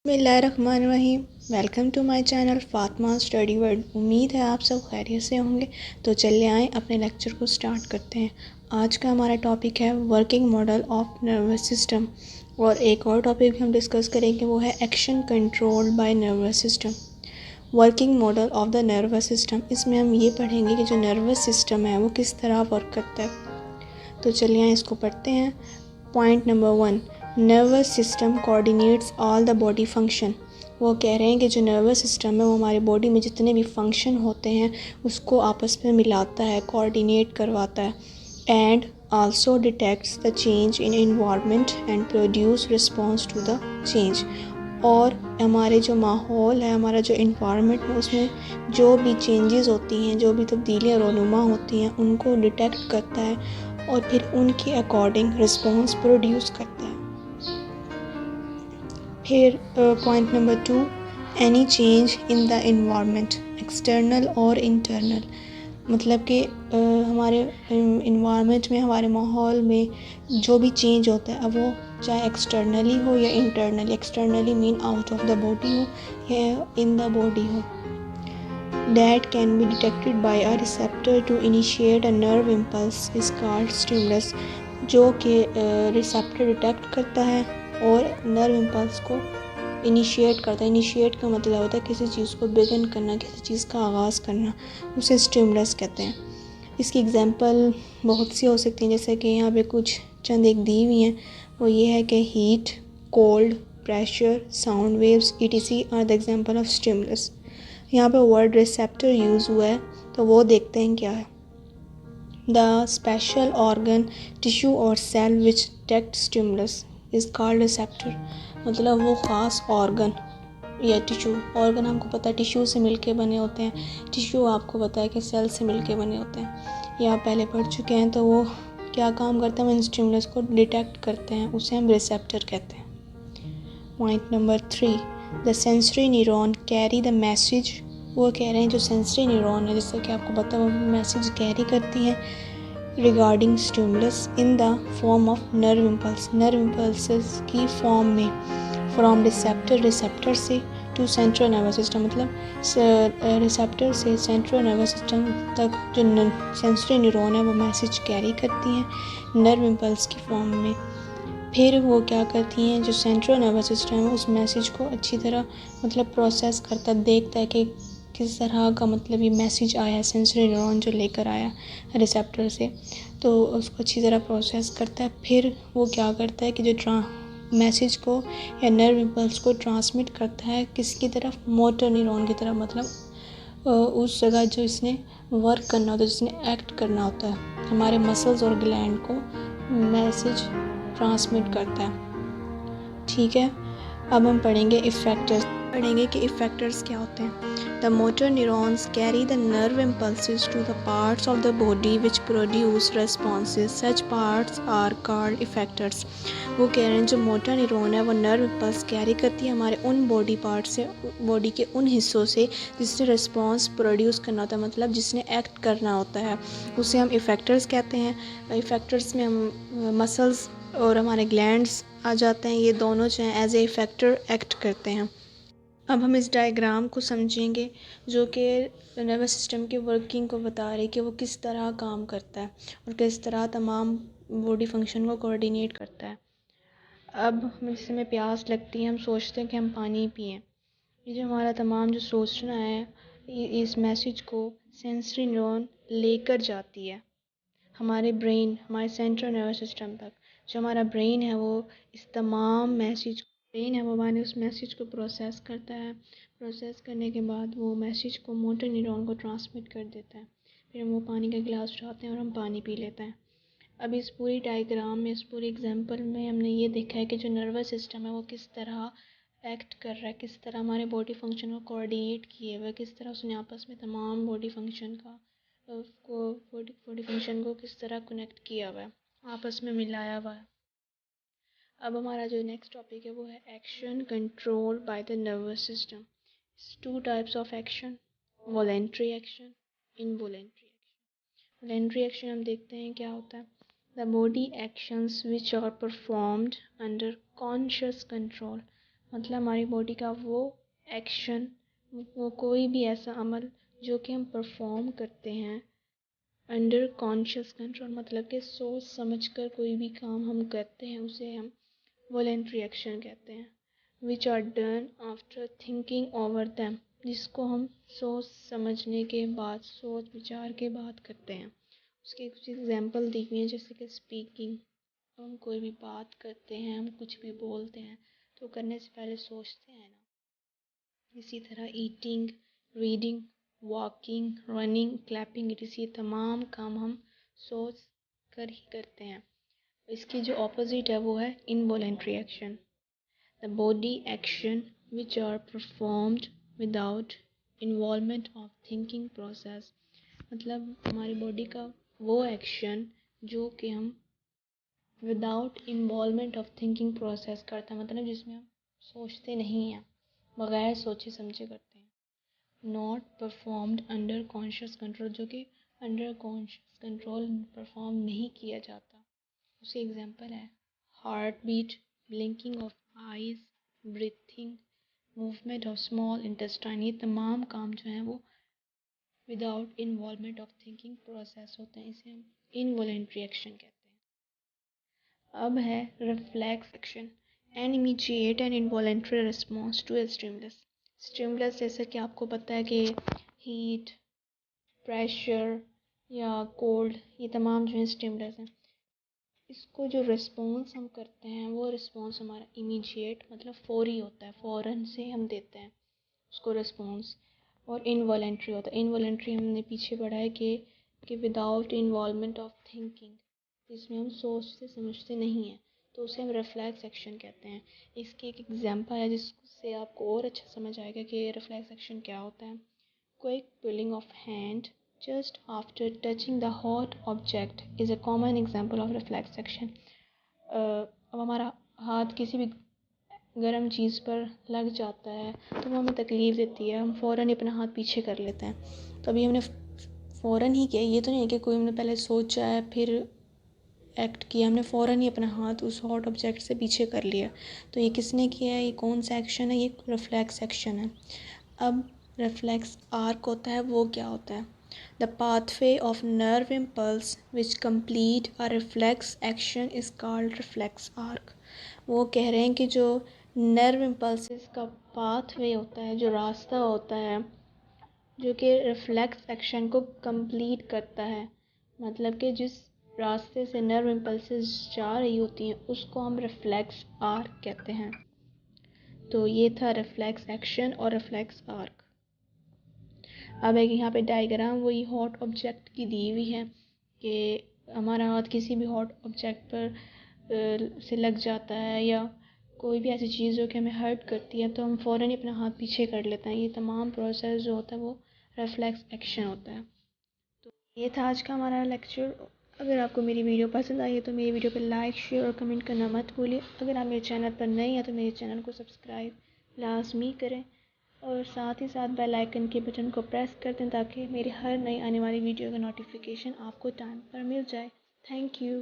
बिस्मिल्लाहिर्रहमानिर्रहीम। Welcome to my channel Fatima study world. उम्मीद है आप सब खैरियत से होंगे। तो चलिए आएँ अपने लेक्चर को स्टार्ट करते हैं। आज का हमारा टॉपिक है working model of nervous system, और एक और टॉपिक हम डिस्कस करेंगे वो है action control bye nervous system. Working model of the nervous system, इसमें हम ये पढ़ेंगे कि जो नर्वस सिस्टम है वो किस तरह वर्क करता है। तो चलिए इसको पढ़ते हैं। Point number 1, nervous system coordinates all the body function. वो कह रहे हैं कि जो नर्वस सिस्टम है वो हमारे बॉडी में जितने भी फंक्शन होते हैं उसको आपस में मिलाता है, कोऑर्डिनेट करवाता है। And also detects the change in environment and produce response to the change. और हमारे जो माहौल है, हमारा जो इन्वायरमेंट है, उसमें जो भी चेंजेस होती हैं, जो भी तब्दीलियाँ रोनुमा होती हैं, उनको डिटेक्ट करता है और फिर उनके अकॉर्डिंग रिस्पॉन्स प्रोड्यूस करता है। फिर point number 2, any change in the environment external और इंटरनल। मतलब कि हमारे इन्वायरमेंट में, हमारे माहौल में जो भी चेंज होता है, अब वो चाहे एक्सटर्नली हो या internally. Externally mean out of the body हो या इन द बॉडी हो, that can be detected by a receptor to initiate a nerve impulse is called stimulus। जो कि रिसेप्टर डिटेक्ट करता है और नर्व इम्पल्स को इनिशिएट करता है। इनिशिएट का मतलब होता है किसी चीज़ को बिगिन करना, किसी चीज़ का आगाज़ करना, उसे स्टिमुलस कहते हैं। इसकी एग्जांपल बहुत सी हो सकती हैं, जैसे कि यहाँ पे कुछ चंद एक दी हुई हैं। वो ये है कि heat, cold, pressure, sound waves etc are the example of stimulus. यहाँ पे वर्ड रिसेप्टर यूज़ हुआ है, तो वो देखते हैं क्या है। द स्पेशल ऑर्गन, टिश्यू और cell which detect stimulus is called receptor. मतलब वो ख़ास ऑर्गन या टिश्यू, ऑर्गन हमको पता है टिश्यू से मिलके बने होते हैं, टिश्यू आपको पता है कि सेल से मिलके बने होते हैं, ये आप पहले पढ़ चुके हैं। तो वो क्या काम करते हैं, वो इन स्टिमुलस को डिटेक्ट करते हैं, उसे हम रिसेप्टर कहते हैं। Point number 3, the sensory neuron carry the message. वो कह रहे हैं जो सेंसरी न्यूरॉन है, जैसे कि आपको पता है वो मैसेज कैरी करती हैं regarding stimulus in the form of nerve impulse, nerve impulses की फॉर्म में, फ्रॉम रिसेप्टर, रिसेप्टर से, टू सेंट्रल नर्वस सिस्टम, मतलब रिसेप्टर से सेंट्रल नर्वस सिस्टम तक जो सेंसरी न्यूरॉन है वो मैसेज कैरी करती हैं नर्व इम्पल्स की फॉर्म में। फिर वो क्या करती हैं, जो सेंट्रल नर्वस सिस्टम है उस मैसेज को अच्छी तरह मतलब प्रोसेस करता, देखता है कि किस तरह का मतलब ये मैसेज आया है, सेंसरी न्यूरॉन जो लेकर आया रिसेप्टर से, तो उसको अच्छी तरह प्रोसेस करता है। फिर वो क्या करता है कि जो मैसेज को या नर्व इम्पल्स को ट्रांसमिट करता है किसकी तरफ, मोटर न्यूरॉन की तरफ। मतलब उस जगह जो इसने वर्क करना होता है, जिसने एक्ट करना होता है, हमारे मसल्स और ग्लैंड को मैसेज ट्रांसमिट करता है। ठीक है, अब हम पढ़ेंगे इफ़ेक्टर्स। पढ़ेंगे कि इफ़ेक्टर्स क्या होते हैं। The motor neurons carry the nerve impulses to the parts of the body which produce responses, such parts are called effectors. वो कह रहे हैं जो मोटर न्यूरॉन है वो नर्व इम्पल्स कैरी करती है हमारे उन बॉडी पार्ट से, बॉडी के उन हिस्सों से जिससे रिस्पॉन्स प्रोड्यूस करना होता है, मतलब जिसने एक्ट करना होता है, उसे हम इफ़ेक्टर्स कहते हैं। इफ़ेक्टर्स में हम मसल्स और हमारे ग्लैंड्स आ जाते हैं, ये दोनों जो हैं एज ए इफ़ेक्टर एक्ट करते हैं। अब हम इस डायग्राम को समझेंगे जो कि नर्वस सिस्टम की वर्किंग को बता रही कि वो किस तरह काम करता है और किस तरह तमाम बॉडी फंक्शन को कोऑर्डिनेट करता है। अब जैसे हमें प्यास लगती है, हम सोचते हैं कि हम पानी पिएं। ये जो हमारा तमाम जो सोचना है, इस मैसेज को सेंसरी न्यूरॉन लेकर जाती है हमारे ब्रेन, हमारे सेंट्रल नर्वस सिस्टम तक। जो हमारा ब्रेन है वो इस तमाम मैसेज, ब्रेन है वो हमारे उस मैसेज को प्रोसेस करता है। प्रोसेस करने के बाद वो मैसेज को मोटर न्यूरॉन को ट्रांसमिट कर देता है। फिर हम वो पानी का गिलास उठाते हैं और हम पानी पी लेते हैं। अब इस पूरी डायग्राम में, इस पूरी एग्जांपल में हमने ये देखा है कि जो नर्वस सिस्टम है वो किस तरह एक्ट कर रहा है, किस तरह हमारे बॉडी फंक्शन को कोऑर्डिनेट किए हुए, किस तरह उसने आपस में तमाम बॉडी फंक्शन को किस तरह कनेक्ट किया हुआ है, आपस में मिलाया हुआ है। अब हमारा जो नेक्स्ट टॉपिक है वो है action control by the nervous system. Two types of action, voluntary action, involuntary action. Voluntary action हम देखते हैं क्या होता है। The body actions which are performed under conscious control. मतलब हमारी बॉडी का वो एक्शन, वो कोई भी ऐसा अमल जो कि हम परफॉर्म करते हैं अंडर कॉन्शियस कंट्रोल, मतलब कि सोच समझ कर कोई भी काम हम करते हैं उसे हम वॉलेंट्री एक्शन कहते हैं। Which are done after thinking over them, जिसको हम सोच समझने के बाद, सोच विचार के बाद करते हैं। उसके कुछ एग्जाम्पल दी हुई हैं, जैसे कि स्पीकिंग, हम कोई भी बात करते हैं, हम कुछ भी बोलते हैं तो करने से पहले सोचते हैं ना। इसी तरह eating, reading, walking, running, clapping, इसी तमाम काम हम सोच कर ही करते हैं। इसकी जो ऑपोजिट है वो है involuntary action, the body action which are performed without involvement of thinking process, मतलब हमारी बॉडी का वो एक्शन जो कि हम without involvement of thinking process करते हैं, मतलब जिसमें हम सोचते नहीं हैं, बगैर सोचे समझे करते हैं। Not performed under conscious control, जो कि अंडर कॉन्शियस कंट्रोल परफॉर्म नहीं किया जाता। उसके एग्जांपल है heart beat, blinking of eyes, breathing, movement of small intestine. ये तमाम काम जो हैं वो without involvement of thinking process होते हैं, इसे हम इनवॉलेंट्री एक्शन कहते हैं। अब है reflex action, an immediate and involuntary response to a stimulus. Stimulus जैसे कि आपको पता है कि हीट, प्रेशर या कोल्ड, ये तमाम जो है स्टिमुलस हैं। इसको जो रिस्पॉन्स हम करते हैं वो रिस्पॉन्स हमारा इमीडिएट मतलब फौरी होता है, फ़ौरन से हम देते हैं उसको रिस्पॉन्स। और इनवॉलेंट्री होता है, इनवॉलेंट्री हमने पीछे पढ़ा है कि विदाउट इन्वॉल्वमेंट ऑफ थिंकिंग, जिसमें हम सोचते समझते नहीं हैं, तो उसे हम रिफ्लेक्स एक्शन कहते हैं। इसकी एक एग्जांपल है जिससे आपको और अच्छा समझ आएगा कि रिफ्लेक्स एक्शन क्या होता है। Quick pulling of hand just after touching the hot object is a common example of reflex action। अब हमारा हाथ किसी भी गर्म चीज़ पर लग जाता है तो वो हमें तकलीफ़ देती है, हम फ़ौरन ही अपना हाथ पीछे कर लेते हैं। तो अभी हमने फ़ौरन ही किया, ये तो नहीं है कि कोई हमने पहले सोचा है फिर एक्ट किया, हमने फ़ौरन ही अपना हाथ उस हॉट ऑब्जेक्ट से पीछे कर लिया। तो ये किसने किया है, ये कौन सा एक्शन है, ये रिफ्लेक्स एक्शन है। अब रिफ्लेक्स आर्क होता है, वो क्या होता है, the pathway of nerve impulse which complete a reflex action is called reflex arc. वो कह रहे हैं कि जो नर्व इम्पल्सिस का पाथवे होता है, जो रास्ता होता है जो कि रिफ्लेक्स एक्शन को कंप्लीट करता है, मतलब कि जिस रास्ते से नर्व इम्पल्सिस जा रही होती हैं उसको हम रिफ्लेक्स आर्क कहते हैं। तो ये था रिफ्लेक्स एक्शन और रिफ्लेक्स आर्क। अब एक यहाँ पे डायग्राम वही हॉट ऑब्जेक्ट की दी हुई है कि हमारा हाथ किसी भी हॉट ऑब्जेक्ट पर से लग जाता है या कोई भी ऐसी चीज़ जो कि हमें हर्ट करती है तो हम फ़ौरन ही अपना हाथ पीछे कर लेते हैं। ये तमाम प्रोसेस जो होता है वो रिफ्लेक्स एक्शन होता है। तो ये था आज का हमारा लेक्चर। अगर आपको मेरी वीडियो पसंद आई है तो मेरी वीडियो पर लाइक, शेयर और कमेंट करना मत भूलिए। अगर आप मेरे चैनल पर नए हैं तो मेरे चैनल को सब्सक्राइब लाजमी करें और साथ ही साथ बेल आइकन के बटन को प्रेस कर दें ताकि मेरी हर नई आने वाली वीडियो का नोटिफिकेशन आपको टाइम पर मिल जाए। Thank you.